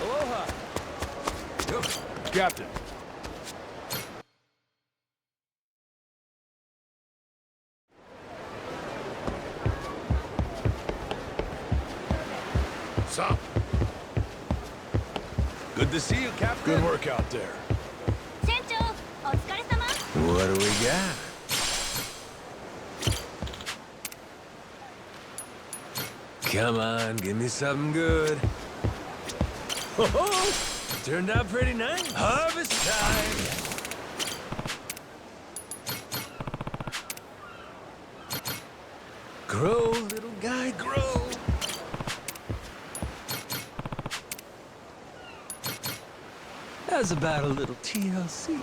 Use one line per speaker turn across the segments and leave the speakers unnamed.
Aloha. Yo, Captain. Sup? Good to see you, Captain. Good work out there.
What do we got? Come on, give me something good. Oh, turned out pretty nice. Harvest time. Grow, little guy, grow. How's about a little TLC?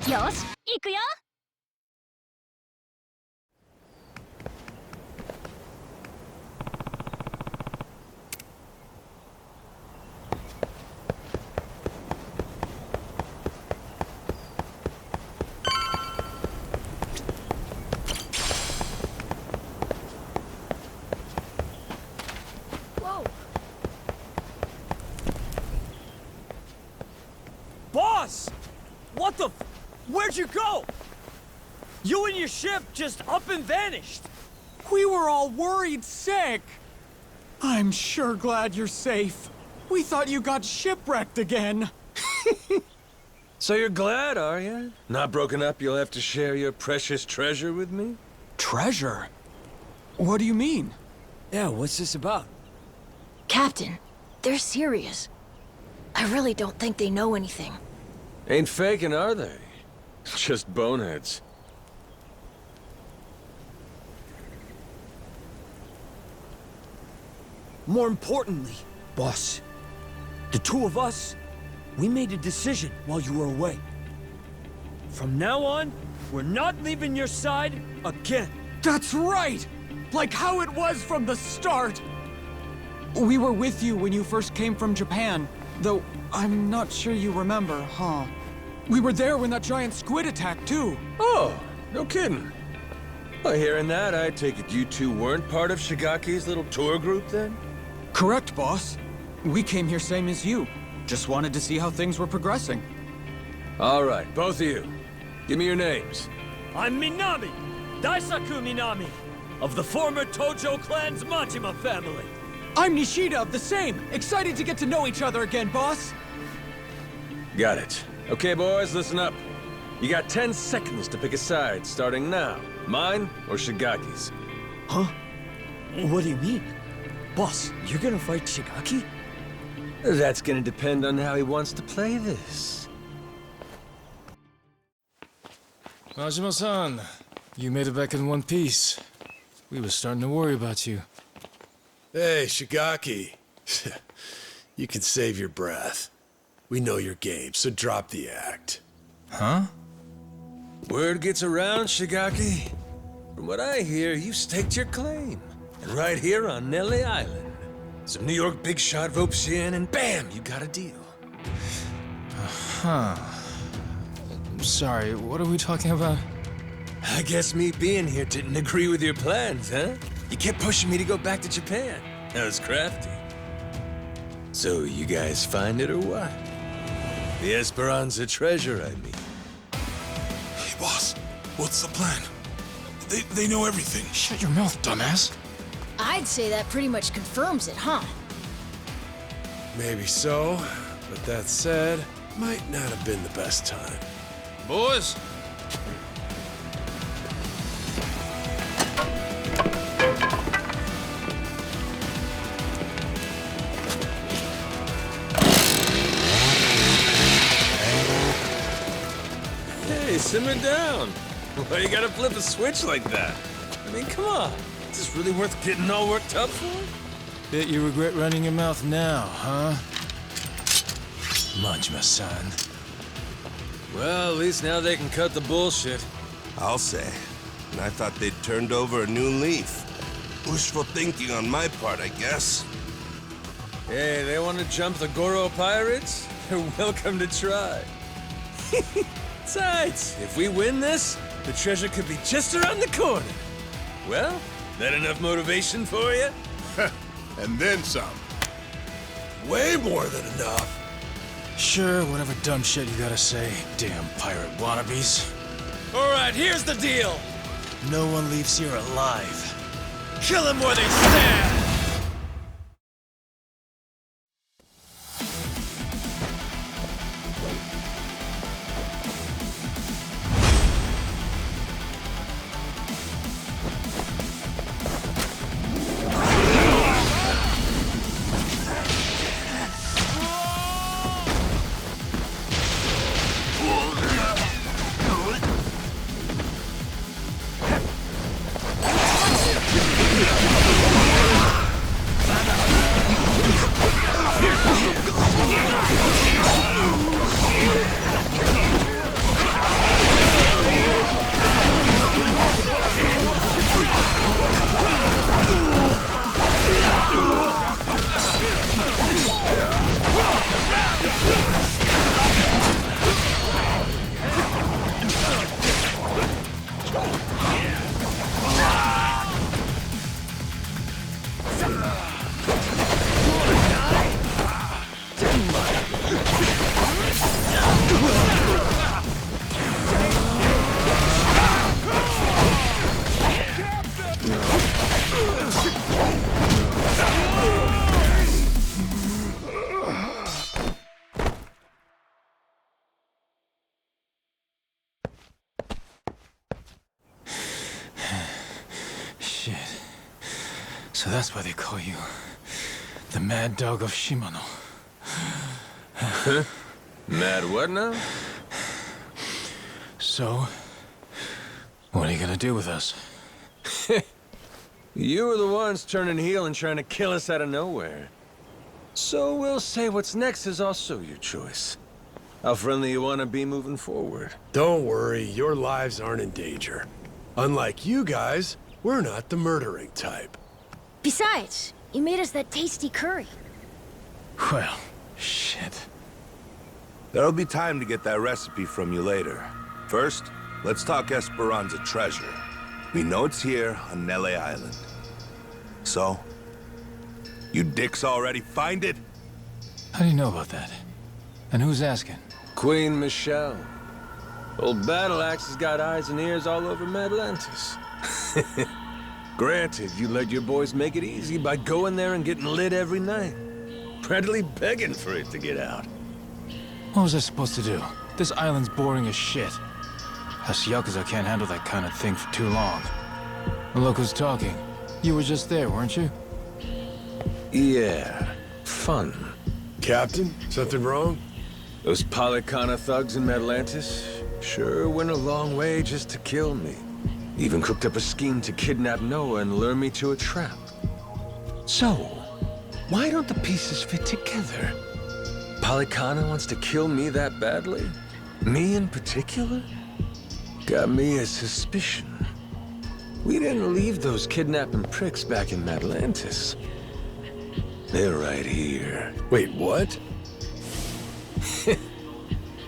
Yosh, 行くよ。Whoa.
Boss! What the Where'd you go? You and your ship just up and vanished.
We were all worried sick. I'm sure glad you're safe. We thought you got shipwrecked again.
So you're glad, are you? Not broken up, you'll have to share your precious treasure with me?
Treasure? What do you mean?
Yeah, what's this about?
Captain, they're serious. I really don't think they know anything.
Ain't faking, are they? Just boneheads.
More importantly, boss, the two of us, we made a decision while you were away. From now on, we're not leaving your side again.
That's right! Like how it was from the start! We were with you when you first came from Japan, though I'm not sure you remember, huh? We were there when that giant squid attacked, too.
Oh, no kidding. Well, hearing that, I take it you two weren't part of Shigaki's little tour group, then?
Correct, boss. We came here same as you. Just wanted to see how things were progressing.
All right, both of you. Give me your names.
I'm Minami, Daisaku Minami, of the former Tojo clan's Majima family.
I'm Nishida of the same. Excited to get to know each other again, boss.
Got it. Okay, boys, listen up. You got 10 seconds to pick a side, starting now. Mine or Shigaki's?
Huh? What do you mean? Boss, you're gonna fight Shigaki?
That's gonna depend on how he wants to play this.
Majima-san, you made it back in one piece. We were starting to worry about you.
Hey, Shigaki. You can save your breath. We know your game, so drop the act.
Huh?
Word gets around, Shigaki. From what I hear, you staked your claim. And right here on Nelly Island. Some New York big shot ropes you in, and bam, you got a deal.
Huh. Sorry, what are we talking about?
I guess me being here didn't agree with your plans, huh? You kept pushing me to go back to Japan. That was crafty. So you guys find it or what? The Esperanza treasure, I mean.
Hey, boss. What's the plan? They know everything.
Shut your mouth, dumbass.
I'd say that pretty much confirms it, huh?
Maybe so, but that said, might not have been the best time.
Boys!
Hey, simmer down. Why you gotta flip a switch like that? I mean, come on. Is this really worth getting all worked up for?
Bet you regret running your mouth now, huh? Majima-san.
Well, at least now they can cut the bullshit.
I'll say. And I thought they'd turned over a new leaf. Wishful thinking on my part, I guess.
Hey, they want to jump the Goro pirates? They're welcome to try. Besides, if we win this, the treasure could be just around the corner. Well, that enough motivation for you?
And then some. Way more than enough.
Sure, whatever dumb shit you gotta say. Damn pirate wannabes.
All right, here's the deal.
No one leaves here alive. Kill them where they stand! Shit. So that's why they call you the Mad Dog of Shimano.
Mad what now?
So, what are you gonna do with us?
You were the ones turning heel and trying to kill us out of nowhere. So we'll say what's next is also your choice. How friendly you want to be moving forward.
Don't worry, your lives aren't in danger. Unlike you guys, we're not the murdering type.
Besides, you made us that tasty curry.
Well, shit.
There'll be time to get that recipe from you later. First, let's talk Esperanza treasure. We know it's here on Nele Island. So, you dicks already find it?
How do you know about that? And who's asking?
Queen Michelle. Old Battle Axe has got eyes and ears all over Madlantis. Granted, you let your boys make it easy by going there and getting lit every night. Practically begging for it to get out.
What was I supposed to do? This island's boring as shit. Us Yakuza can't handle that kind of thing for too long. Look who's talking. You were just there, weren't you?
Yeah, fun.
Captain, something wrong?
Those Polycana thugs in Madlantis sure went a long way just to kill me. Even cooked up a scheme to kidnap Noah and lure me to a trap. So, why don't the pieces fit together? Polycana wants to kill me that badly? Me in particular? Got me a suspicion. We didn't leave those kidnapping pricks back in Madlantis. They're right here.
Wait, what?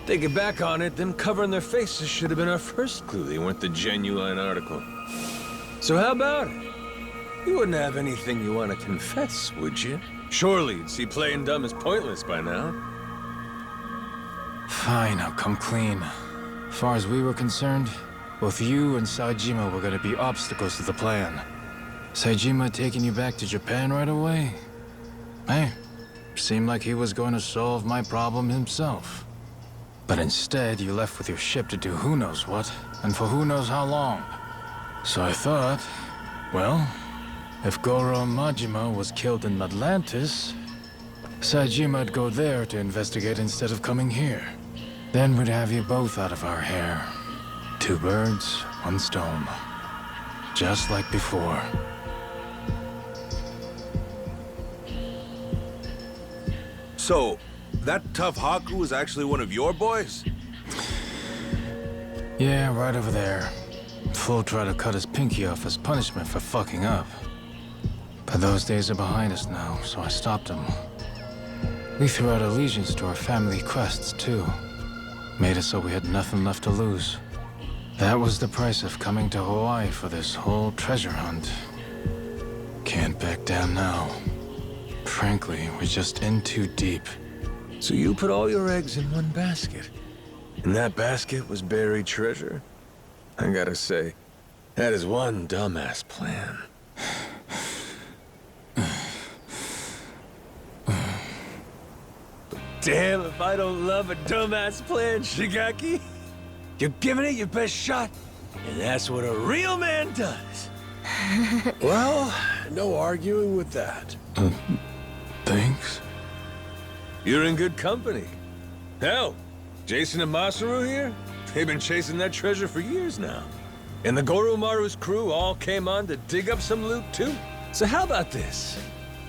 Thinking back on it, them covering their faces should have been our first clue they weren't the genuine article. So how about it? You wouldn't have anything you want to confess, would you? Surely you'd see playing dumb as pointless by now.
Fine, I'll come clean. As far as we were concerned, both you and Saejima were gonna be obstacles to the plan. Saejima taking you back to Japan right away? Hey, seemed like he was going to solve my problem himself. But instead, you left with your ship to do who knows what, and for who knows how long. So I thought, well, if Goro Majima was killed in Atlantis, Saejima'd go there to investigate instead of coming here. Then we'd have you both out of our hair. 2 birds, 1 stone. Just like before.
So, that tough Haku is actually one of your boys?
Yeah, right over there. Fool tried to cut his pinky off as punishment for fucking up. But those days are behind us now, so I stopped him. We threw out allegiance to our family crests, too. Made it so we had nothing left to lose. That was the price of coming to Hawaii for this whole treasure hunt. Can't back down now. Frankly, we're just in too deep.
So you put all your eggs in one basket. And that basket was buried treasure? I gotta say, that is one dumbass plan. Damn if I don't love a dumbass plan, Shigaki. You're giving it your best shot, and that's what a real man does.
Well, no arguing with that.
Thanks?
You're in good company. Hell, Jason and Masaru here, they've been chasing that treasure for years now. And the Goromaru's crew all came on to dig up some loot too. So how about this?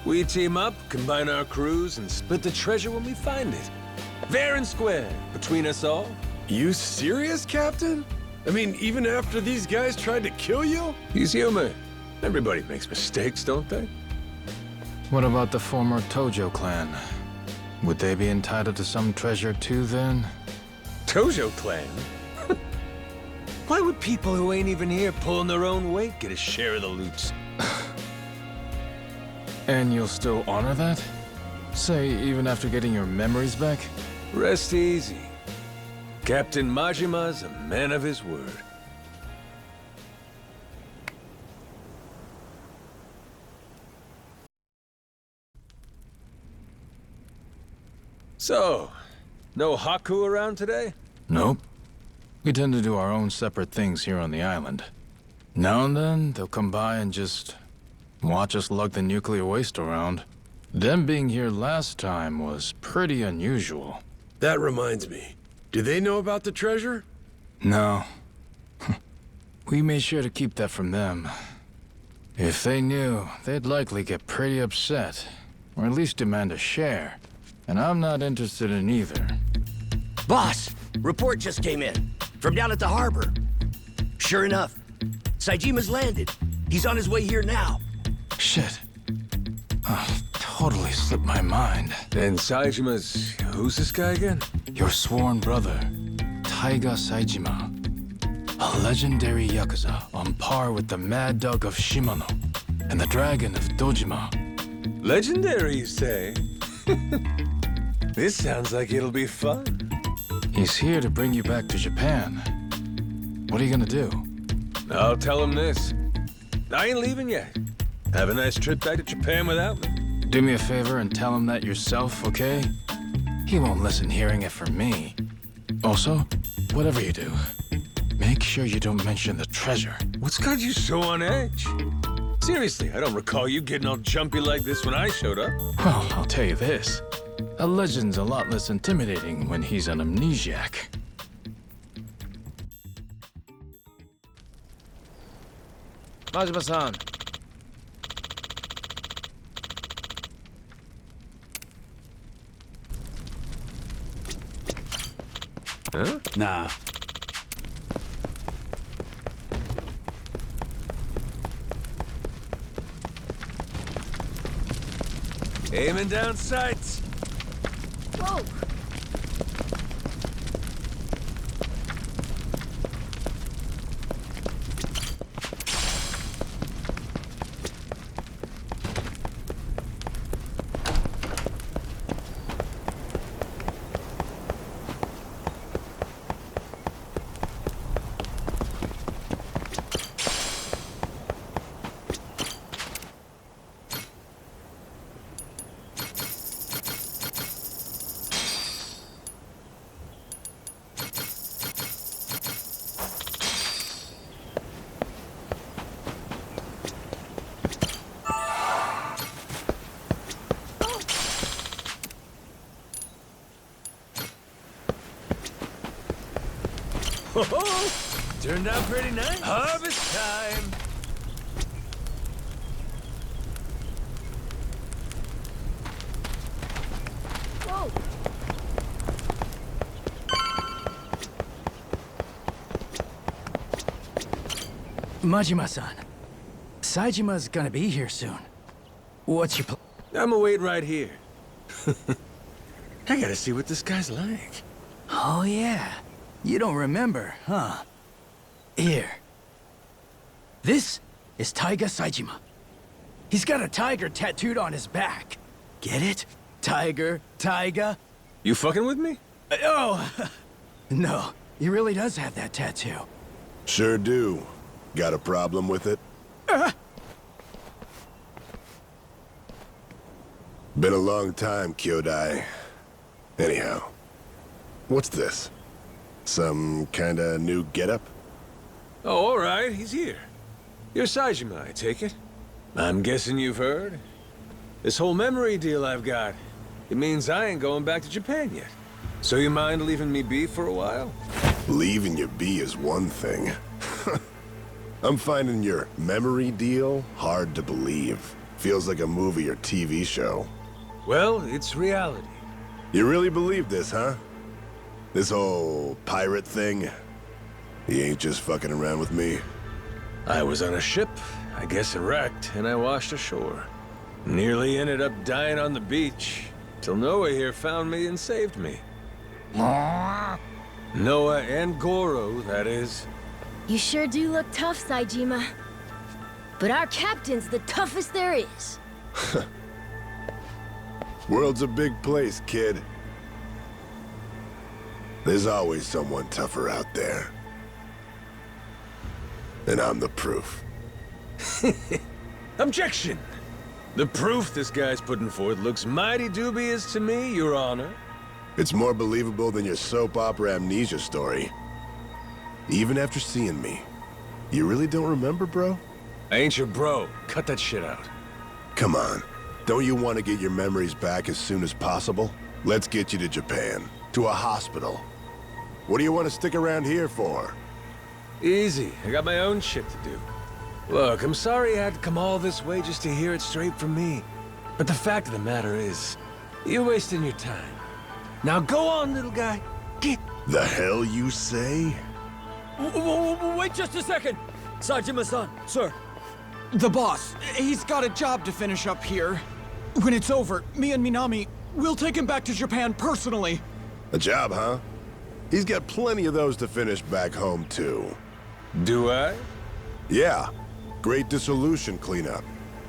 We team up, combine our crews, and split the treasure when we find it. Fair and square, between us all.
You serious, Captain? I mean, even after these guys tried to kill you?
He's human. Everybody makes mistakes, don't they?
What about the former Tojo clan? Would they be entitled to some treasure too, then?
Tojo clan? Why would people who ain't even here pulling their own weight get a share of the loot?
And you'll still honor that? Say, even after getting your memories back?
Rest easy. Captain Majima's a man of his word. So, no Haku around today?
Nope. We tend to do our own separate things here on the island. Now and then, they'll come by and just watch us lug the nuclear waste around. Them being here last time was pretty unusual.
That reminds me. Do they know about the treasure?
No. We made sure to keep that from them. If they knew, they'd likely get pretty upset, or at least demand a share. And I'm not interested in either.
Boss, report just came in. From down at the harbor. Sure enough, Saijima's landed. He's on his way here now.
Shit. Oh, totally slipped my mind.
And Saijima's... who's this guy again?
Your sworn brother, Tiga Saijima. A legendary Yakuza on par with the Mad Dog of Shimano and the Dragon of Dojima.
Legendary, you say? This sounds like it'll be fun.
He's here to bring you back to Japan. What are you gonna do?
I'll tell him this. I ain't leaving yet. Have a nice trip back to Japan without me.
Do me a favor and tell him that yourself, okay? He won't listen hearing it from me. Also, whatever you do, make sure you don't mention the treasure.
What's got you so on edge? Seriously, I don't recall you getting all jumpy like this when I showed up.
Well, I'll tell you this. A legend's a lot less intimidating when he's an amnesiac.
Majima-san.
Huh?
Nah.
Aiming down sights.
Whoa!
Oh, turned out pretty nice. Harvest time.
Whoa!
Majima-san, Saijima's gonna be here soon. What's your
I'm gonna wait right here. I gotta see what this guy's like.
Oh, yeah. You don't remember, huh? Here. This is Taiga Saejima. He's got a tiger tattooed on his back. Get it? Tiger, Taiga.
You fucking with me?
Oh, no. He really does have that tattoo.
Sure do. Got a problem with it? Been a long time, Kyodai. Anyhow, what's this? Some kinda new getup?
Oh, all right, he's here. You're Saejima, I take it. I'm guessing you've heard. This whole memory deal I've got, it means I ain't going back to Japan yet. So you mind leaving me be for a while?
Leaving you be is one thing. I'm finding your memory deal hard to believe. Feels like a movie or TV show.
Well, it's reality.
You really believe this, huh? This whole pirate thing? You ain't just fucking around with me?
I was on a ship, I guess it wrecked, and I washed ashore. Nearly ended up dying on the beach, till Noah here found me and saved me. Noah and Goro, that is.
You sure do look tough, Saejima. But our captain's the toughest there is.
World's a big place, kid. There's always someone tougher out there. And I'm the proof.
Objection! The proof this guy's putting forth looks mighty dubious to me, Your Honor.
It's more believable than your soap opera amnesia story. Even after seeing me. You really don't remember, bro?
I ain't your bro. Cut that shit out.
Come on. Don't you want to get your memories back as soon as possible? Let's get you to Japan. To a hospital. What do you want to stick around here for?
Easy. I got my own shit to do. Look, I'm sorry I had to come all this way just to hear it straight from me. But the fact of the matter is, you're wasting your time. Now go on, little guy. Get...
The hell you say?
Wait just a second! Saejima-san, sir.
The boss, he's got a job to finish up here. When it's over, me and Minami, we'll take him back to Japan personally.
A job, huh? He's got plenty of those to finish back home, too.
Do I?
Yeah. Great dissolution cleanup.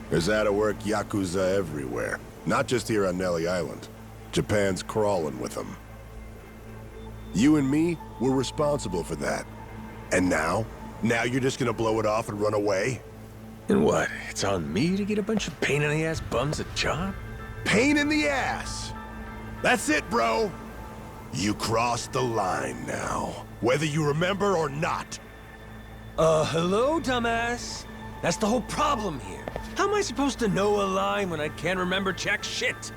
There's out-of-work Yakuza everywhere. Not just here on Nelly Island. Japan's crawling with them. You and me, we're responsible for that. And now? Now you're just gonna blow it off and run away?
And what? It's on me to get a bunch of pain-in-the-ass bums a job?
Pain in the ass! That's it, bro! You crossed the line now. Whether you remember or not.
Hello, dumbass? That's the whole problem here. How am I supposed to know a line when I can't remember jack shit?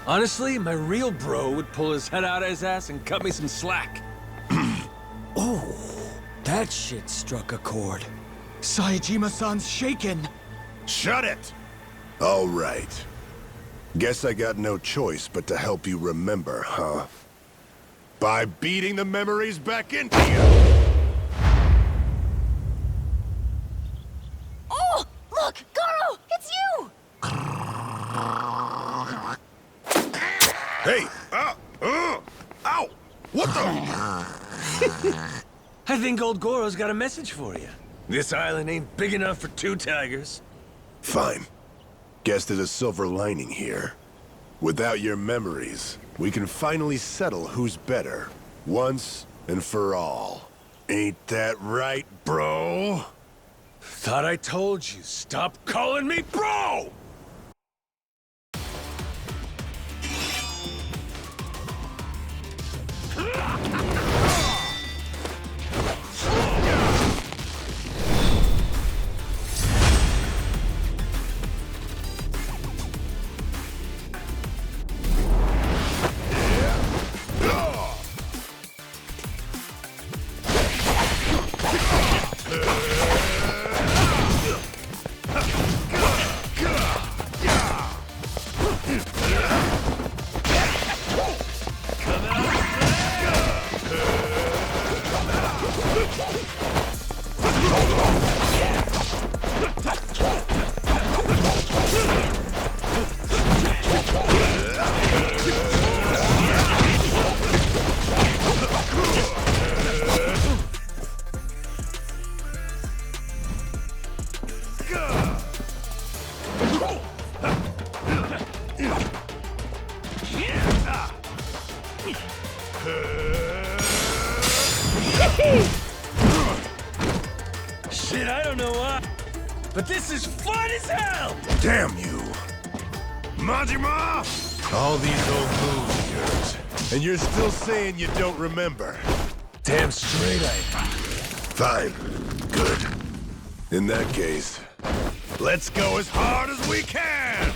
Honestly, my real bro would pull his head out of his ass and cut me some slack.
Oh, that shit struck a chord.
Saejima-san's shaken.
Shut it! All right. Guess I got no choice but to help you remember, huh? By beating the memories back into you!
Oh! Look! Goro! It's you!
Hey! Ow! What the?
I think old Goro's got a message for you. This island ain't big enough for two tigers.
Fine. Guess there's a silver lining here. Without your memories, we can finally settle who's better. Once and for all. Ain't that right, bro?
Thought I told you, stop calling me bro! Shit, I don't know why, but this is fun as hell!
Damn you! Majima! All these old moves of yours, and you're still saying you don't remember.
Damn straight I am.
Fine. Good. In that case, let's go as hard as we can!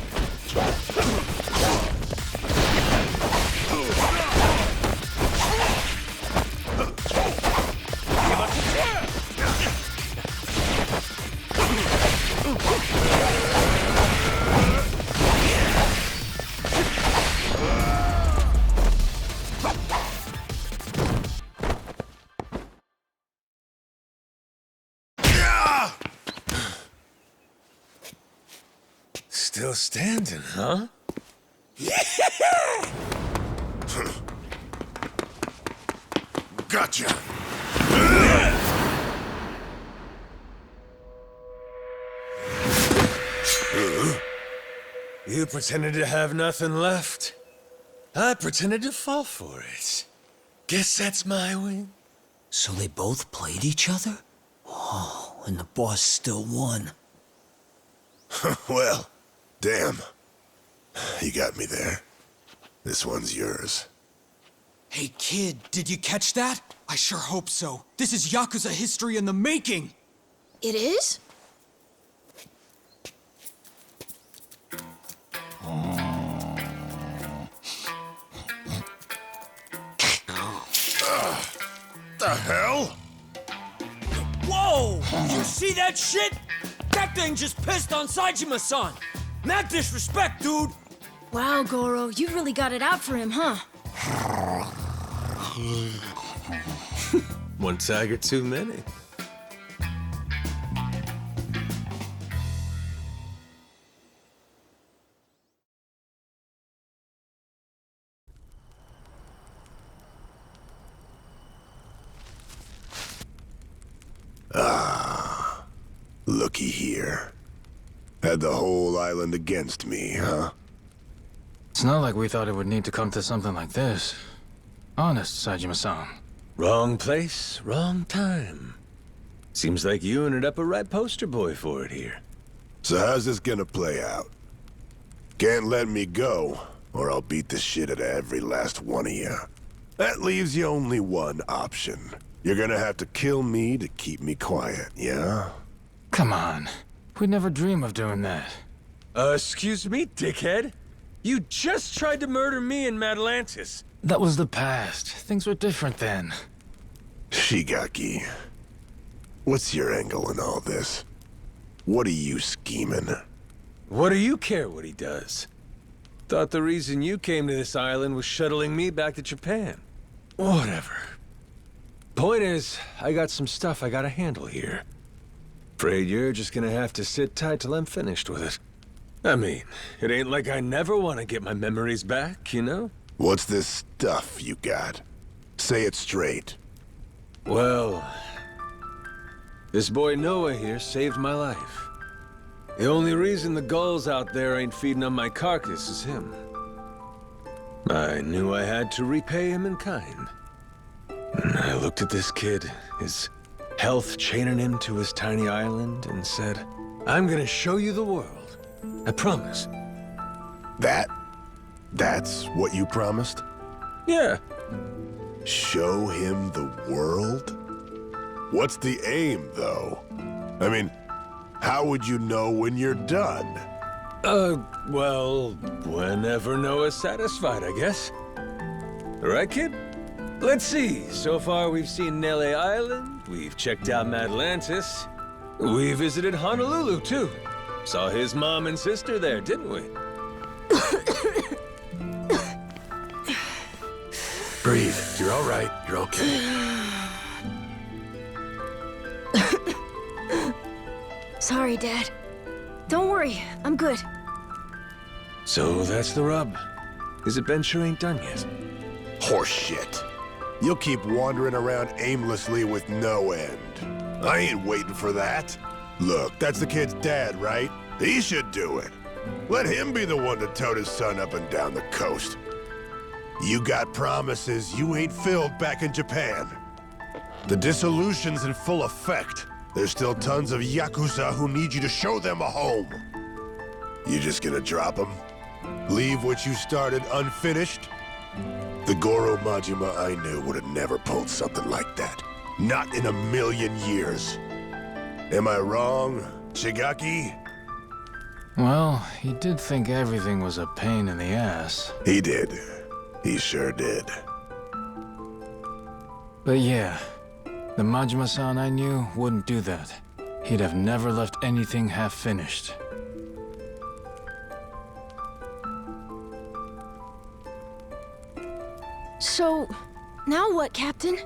Still standing, huh?
Gotcha!
You pretended to have nothing left. I pretended to fall for it. Guess that's my win.
So they both played each other? Oh, and the boss still won.
Well, damn. You got me there. This one's yours.
Hey, kid, did you catch that? I sure hope so. This is Yakuza history in the making!
It is?
The hell?
Whoa! You see that shit? That thing just pissed on Saejima-san! Mad disrespect, dude!
Wow, Goro, you really got it out for him, huh?
One tiger too many.
Looky here. Had the whole island against me, huh?
It's not like we thought it would need to come to something like this. Honest, Saejima-san.
Wrong place, wrong time. Seems like you ended up a right poster boy for it here.
So how's this gonna play out? Can't let me go, or I'll beat the shit out of every last one of you. That leaves you only one option. You're gonna have to kill me to keep me quiet, yeah?
Come on. We'd never dream of doing that.
Excuse me, dickhead? You just tried to murder me in Atlantis.
That was the past. Things were different then.
Shigaki, what's your angle in all this? What are you scheming?
What do you care what he does? Thought the reason you came to this island was shuttling me back to Japan. Whatever. Point is, I got some stuff I gotta handle here. Afraid you're just gonna have to sit tight till I'm finished with it. I mean, it ain't like I never want to get my memories back, you know?
What's this stuff you got? Say it straight.
Well, this boy Noah here saved my life. The only reason the gulls out there ain't feeding on my carcass is him. I knew I had to repay him in kind. And I looked at this kid, his health chaining him to his tiny island, and said, I'm gonna show you the world. I promise.
That's what you promised?
Yeah.
Show him the world? What's the aim, though? I mean, how would you know when you're done?
Well, whenever Noah's satisfied, I guess. Right, kid? Let's see. So far, we've seen Nele Island, we've checked out Atlantis, we visited Honolulu, too. Saw his mom and sister there, didn't we?
Breathe. You're all right. You're okay.
Sorry, Dad. Don't worry, I'm good.
So that's the rub. His adventure ain't done yet.
Horseshit. You'll keep wandering around aimlessly with no end. I ain't waiting for that. Look, that's the kid's dad, right? He should do it. Let him be the one to tote his son up and down the coast. You got promises you ain't filled back in Japan. The dissolution's in full effect. There's still tons of Yakuza who need you to show them a home. You just gonna drop them? Leave what you started unfinished? The Goro Majima I knew would have never pulled something like that. Not in a million years. Am I wrong, Shigaki?
Well, he did think everything was a pain in the ass.
He did. He sure did.
But yeah, the Majima-san I knew wouldn't do that. He'd have never left anything half-finished.
So, now what, Captain?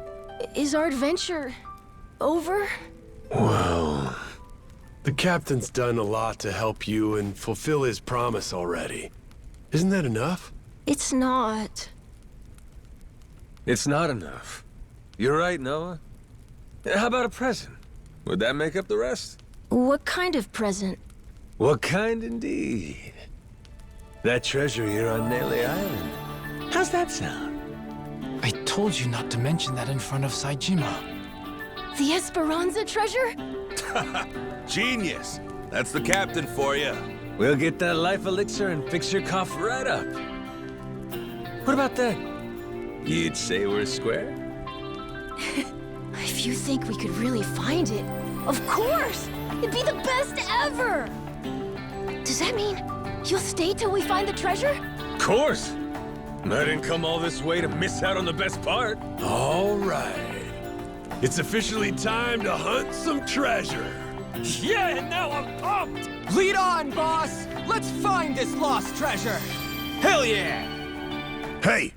Is our adventure over?
Well, the captain's done a lot to help you and fulfill his promise already. Isn't that enough?
It's not.
It's not enough. You're right, Noah. How about a present? Would that make up the rest?
What kind of present?
What kind indeed? That treasure here on Nele Island. How's that sound?
I told you not to mention that in front of Saejima.
The Esperanza treasure?
Genius! That's the captain for you.
We'll get that life elixir and fix your cough right up. What about that? You'd say we're square?
If you think we could really find it, of course! It'd be the best ever! Does that mean you'll stay till we find the treasure?
Of course! I didn't come all this way to miss out on the best part.
All right. It's officially time to hunt some treasure.
Yeah, and now I'm pumped!
Lead on, boss! Let's find this lost treasure! Hell yeah!
Hey!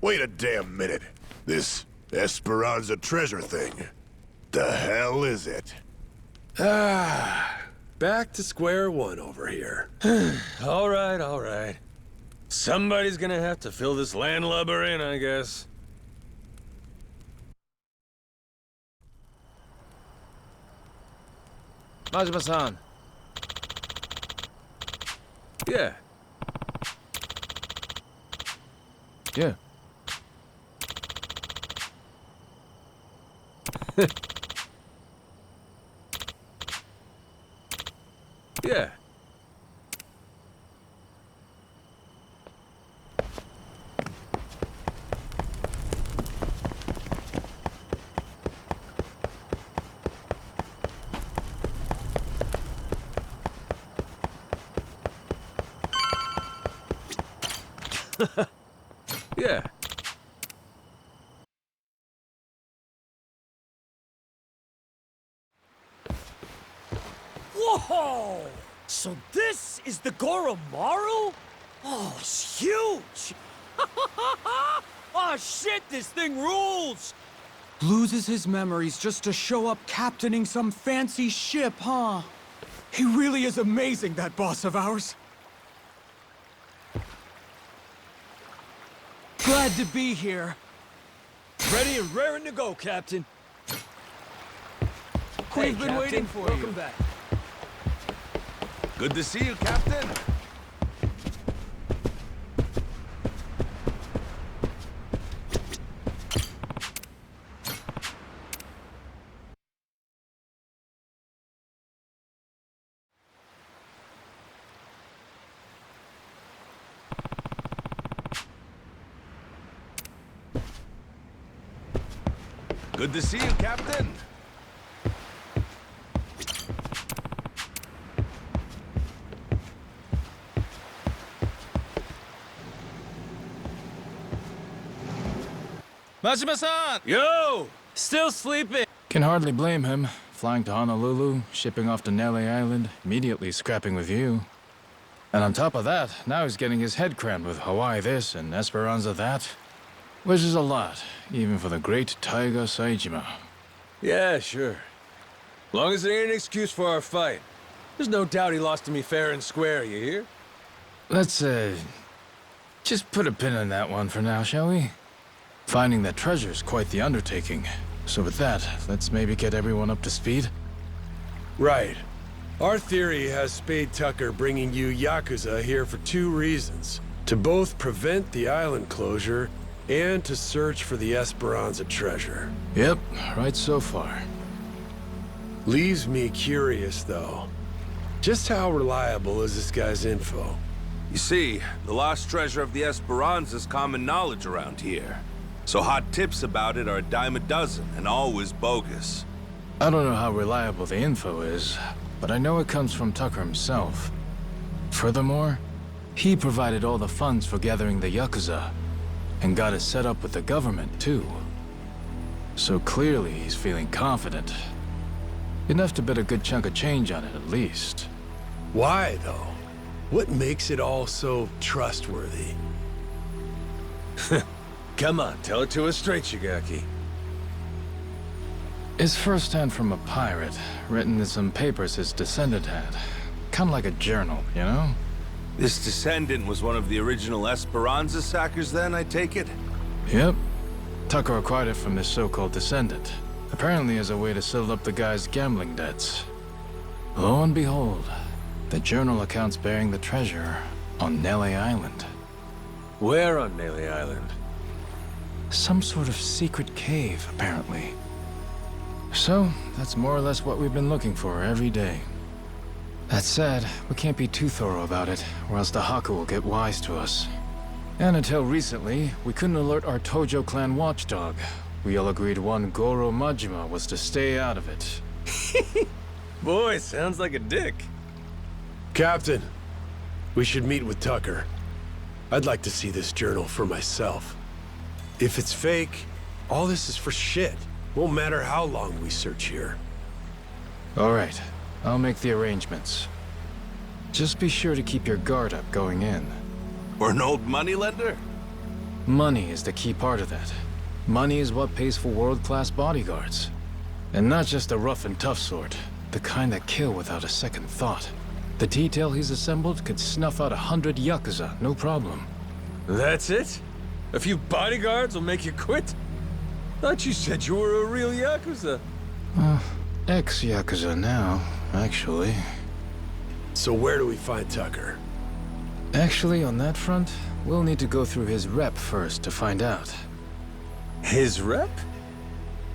Wait a damn minute. This Esperanza treasure thing. The hell is it?
Back to square one over here.
All right. Somebody's gonna have to fill this landlubber in, I guess.
Majima-san.
Yeah.
Yeah.
Yeah. Yeah.
Whoa! So this is the Goromaru? Oh, it's huge! Oh shit, this thing rules!
Loses his memories just to show up captaining some fancy ship, huh? He really is amazing, that boss of ours. Glad to be here.
Ready and raring to go, Captain.
We've been waiting for you.
Welcome back.
Good to see you, Captain. Good to see you, Captain.
Majima-san!
Yo! Still sleeping?
Can hardly blame him. Flying to Honolulu, shipping off to Nele Island, immediately scrapping with you. And on top of that, now he's getting his head crammed with Hawaii this and Esperanza that. Which is a lot, even for the great Tiga Saejima.
Yeah, sure. Long as it ain't an excuse for our fight. There's no doubt he lost to me fair and square, you hear?
Let's, just put a pin in that one for now, shall we? Finding that treasure's quite the undertaking. So with that, let's maybe get everyone up to speed.
Right. Our theory has Spade Tucker bringing you Yakuza here for two reasons. To To both prevent the island closure and to search for the Esperanza treasure.
Yep, right so far.
Leaves me curious, though. Just how reliable is this guy's info?
You see, the lost treasure of the Esperanza is common knowledge around here. So hot tips about it are a dime a dozen, and always bogus.
I don't know how reliable the info is, but I know it comes from Tucker himself. Furthermore, he provided all the funds for gathering the Yakuza, and got it set up with the government, too. So clearly he's feeling confident. Enough to bet a good chunk of change on it, at least.
Why, though? What makes it all so trustworthy?
Come on, tell it to us straight, Shigaki.
It's firsthand from a pirate, written in some papers his descendant had. Kind of like a journal, you know?
This descendant was one of the original Esperanza sackers then, I take it?
Yep. Tucker acquired it from this so-called descendant. Apparently as a way to settle up the guy's gambling debts. Lo and behold, the journal accounts bearing the treasure on Nele Island.
Where on Nele Island?
Some sort of secret cave, apparently. So, that's more or less what we've been looking for every day. That said, we can't be too thorough about it, or else the Haku will get wise to us. And until recently, we couldn't alert our Tojo clan watchdog. We all agreed one Goro Majima was to stay out of it.
Boy, sounds like a dick.
Captain, we should meet with Tucker. I'd like to see this journal for myself. If it's fake, all this is for shit. Won't matter how long we search here.
All right, I'll make the arrangements. Just be sure to keep your guard up going in.
Or an old moneylender?
Money is the key part of that. Money is what pays for world-class bodyguards. And not just the rough and tough sort, the kind that kill without a second thought. The detail he's assembled could snuff out 100 Yakuza, no problem.
That's it? A few bodyguards will make you quit? Thought you said you were a real Yakuza.
Ex-Yakuza now, actually.
So where do we find Tucker?
Actually, on that front, we'll need to go through his rep first to find out.
His rep?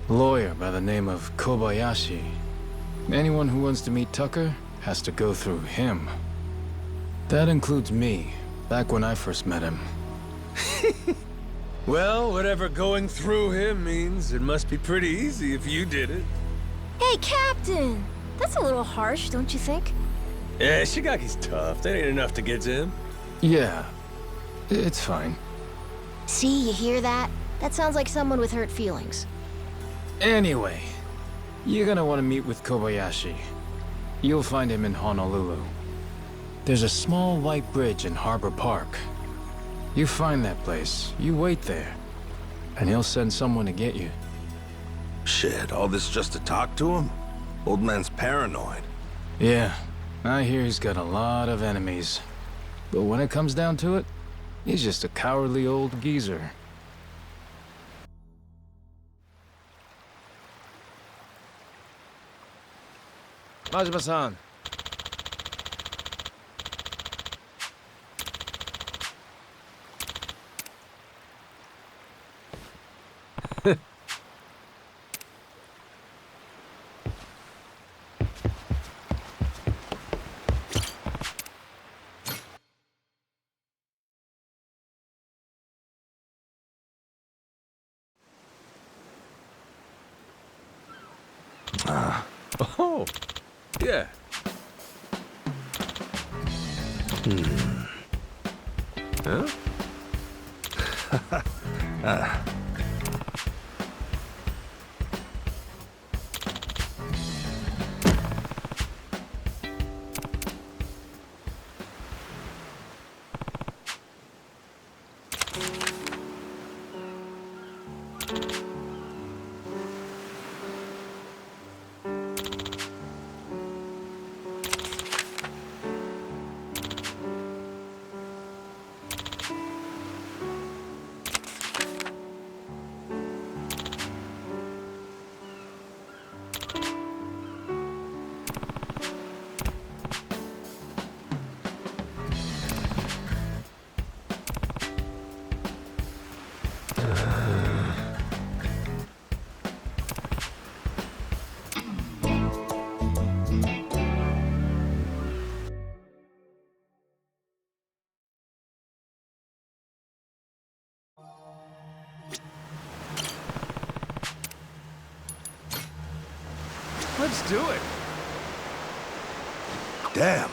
Lawyer by the name of Kobayashi. Anyone who wants to meet Tucker has to go through him. That includes me, back when I first met him.
Well, whatever going through him means, it must be pretty easy if you did it.
Hey, Captain! That's a little harsh, don't you think?
Yeah, Shigaki's tough. That ain't enough to get to him.
Yeah, it's fine.
See, you hear that? That sounds like someone with hurt feelings.
Anyway, you're gonna want to meet with Kobayashi. You'll find him in Honolulu. There's a small white bridge in Harbor Park. You find that place, you wait there, and he'll send someone to get you.
Shit, all this just to talk to him? Old man's paranoid.
Yeah, I hear he's got a lot of enemies. But when it comes down to it, he's just a cowardly old geezer. Majima-san.
Oh, yeah. Huh? do it.
Damn,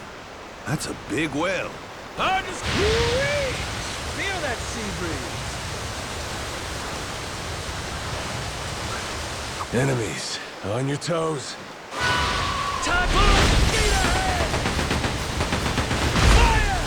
that's a big whale.
I just feel that sea breeze. Enemies, on your toes. Typhoon, speed ahead! Fire!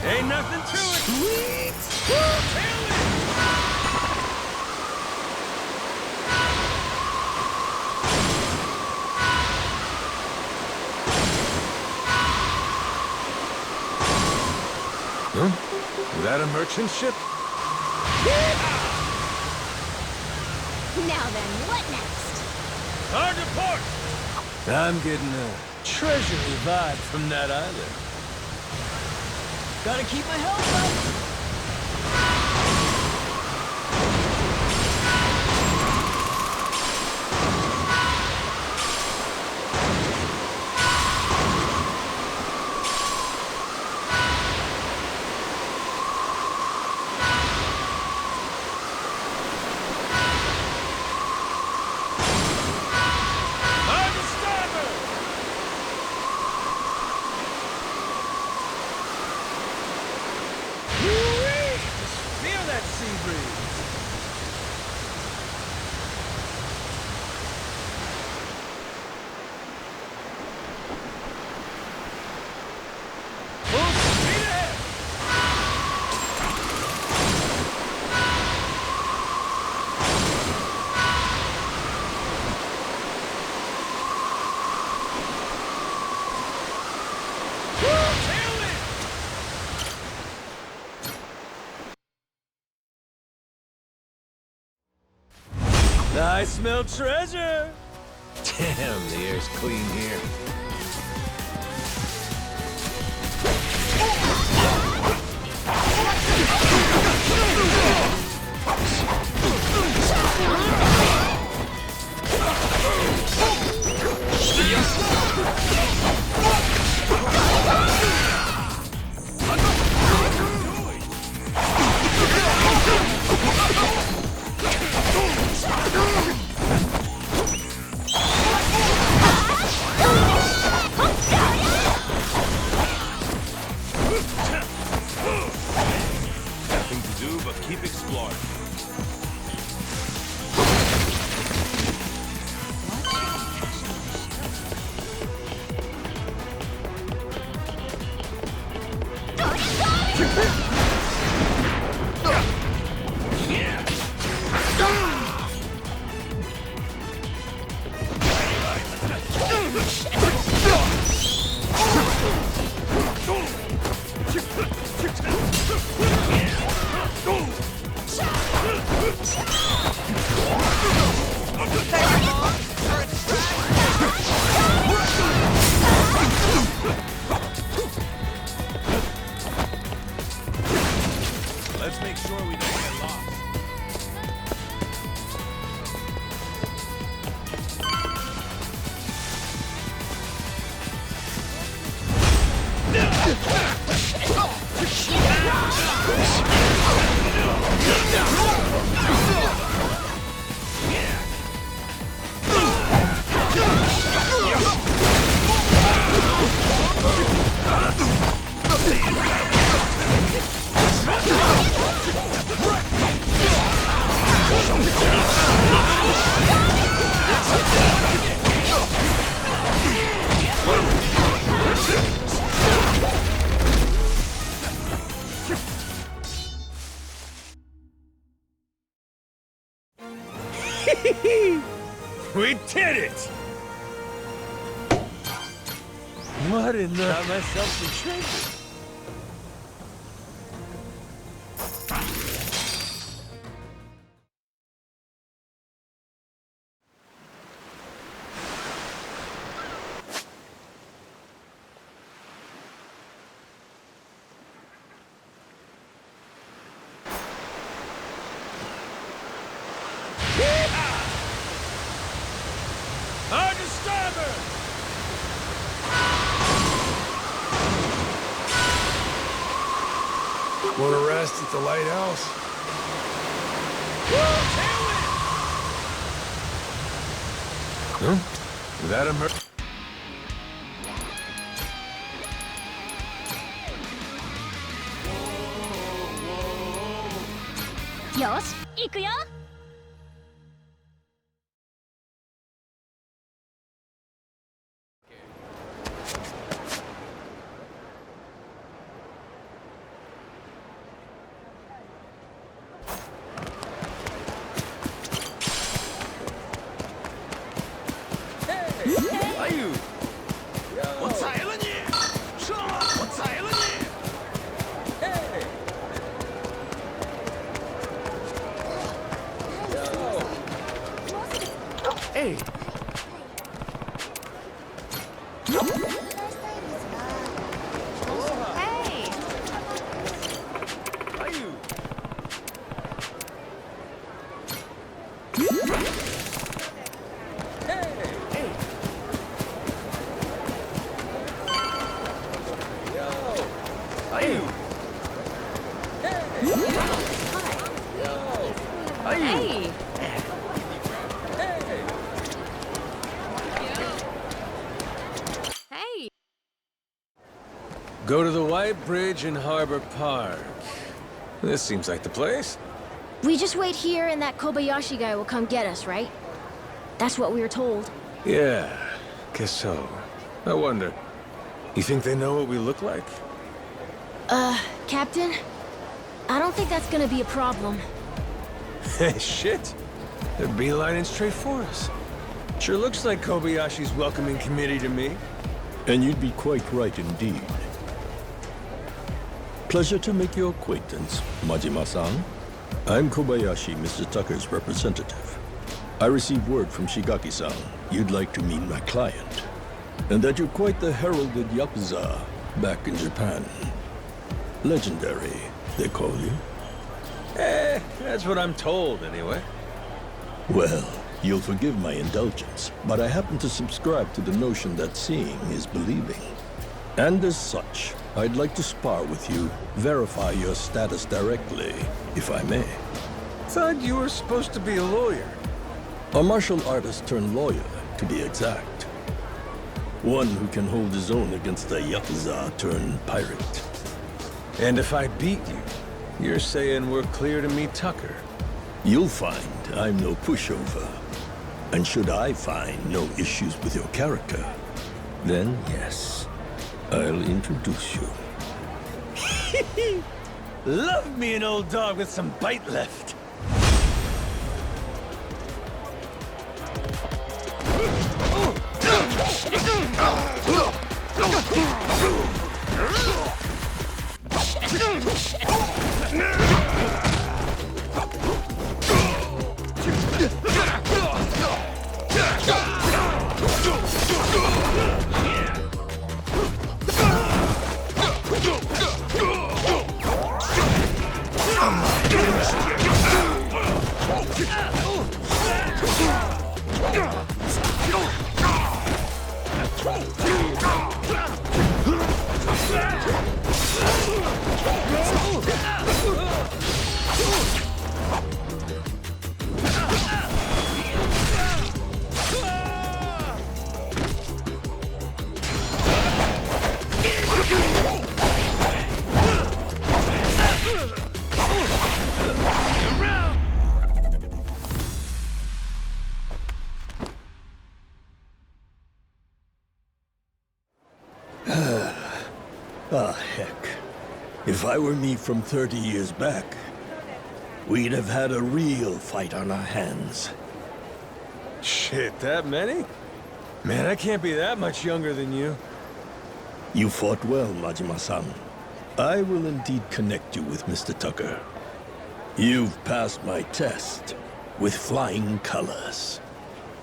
Ain't nothing to it. Sweet. Huh? Is that a merchant ship?
Now then, what next?
Hard to port. I'm getting a treasury vibe from that island.
Gotta keep my health up.
On the starboard! Woo-wee! Just feel that sea breeze. Full speed ahead! Tailwind! I smell treasure! Damn, the air's clean here. Nothing to do but keep exploring. Let's make sure we don't get lost. We did it! What in the... Got myself some treasure.
Want to rest at the lighthouse?
Huh? That a
よし、行くよ。
Hey! Go to the White Bridge in Harbor Park. This seems like the place.
We just wait here and that Kobayashi guy will come get us, right? That's what we were told.
Yeah, guess so. I wonder, you think they know what we look like?
Captain? I don't think that's gonna be a problem.
Hey, shit. They're beelining straight for us. Sure looks like Kobayashi's welcoming committee to me.
And you'd be quite right indeed. Pleasure to make your acquaintance, Majima-san. I'm Kobayashi, Mr. Tucker's representative. I received word from Shigaki-san you'd like to meet my client, and that you're quite the heralded Yakuza back in Japan. Legendary, they call you.
That's what I'm told, anyway.
Well, you'll forgive my indulgence, but I happen to subscribe to the notion that seeing is believing. And as such, I'd like to spar with you, verify your status directly, if I may.
Thought you were supposed to be a lawyer.
A martial artist turned lawyer, to be exact. One who can hold his own against a Yakuza turned pirate.
And if I beat you, you're saying we're clear to meet Tucker?
You'll find I'm no pushover. And should I find no issues with your character, then yes, I'll introduce you.
Love me an old dog with some bite left.
Ah, heck. If I were me from 30 years back, we'd have had a real fight on our hands.
Shit, that many? Man, I can't be that much younger than you.
You fought well, Majima-san. I will indeed connect you with Mr. Tucker. You've passed my test with flying colors.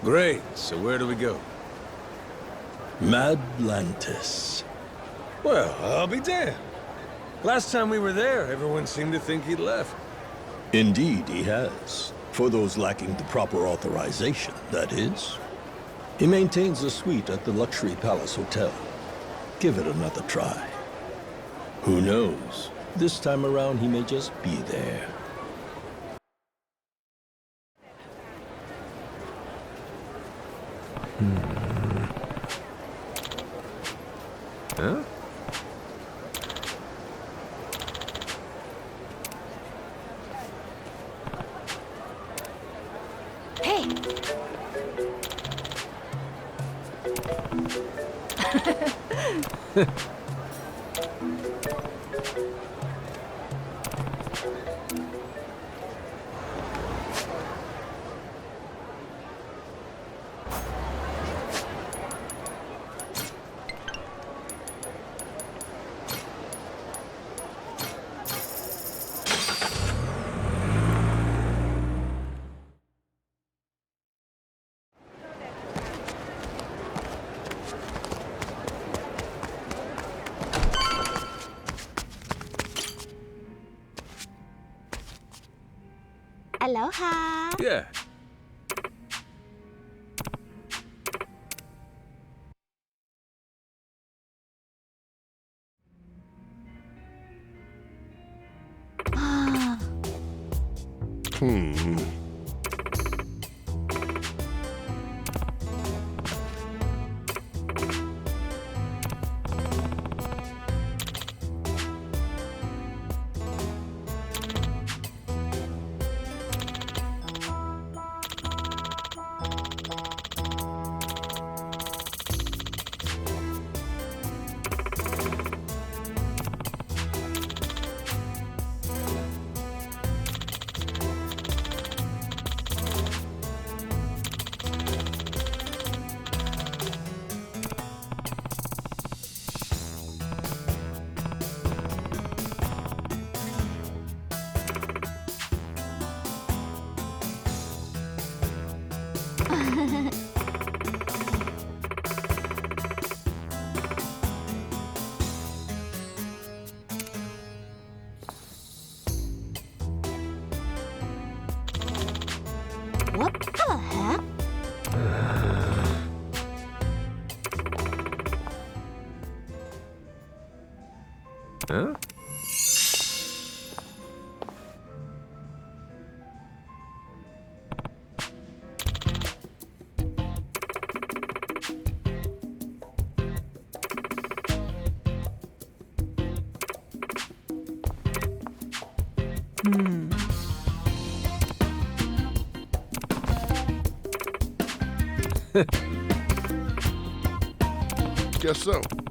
Great, so where do we go?
Mad Lantis.
Well, I'll be damned. Last time we were there, everyone seemed to think he'd left.
Indeed, he has. For those lacking the proper authorization, that is. He maintains a suite at the Luxury Palace Hotel. Give it another try. Who knows? This time around, he may just be there.
Huh?
Hey! Aloha!
Yeah.
What the heck?
Huh?
Guess so.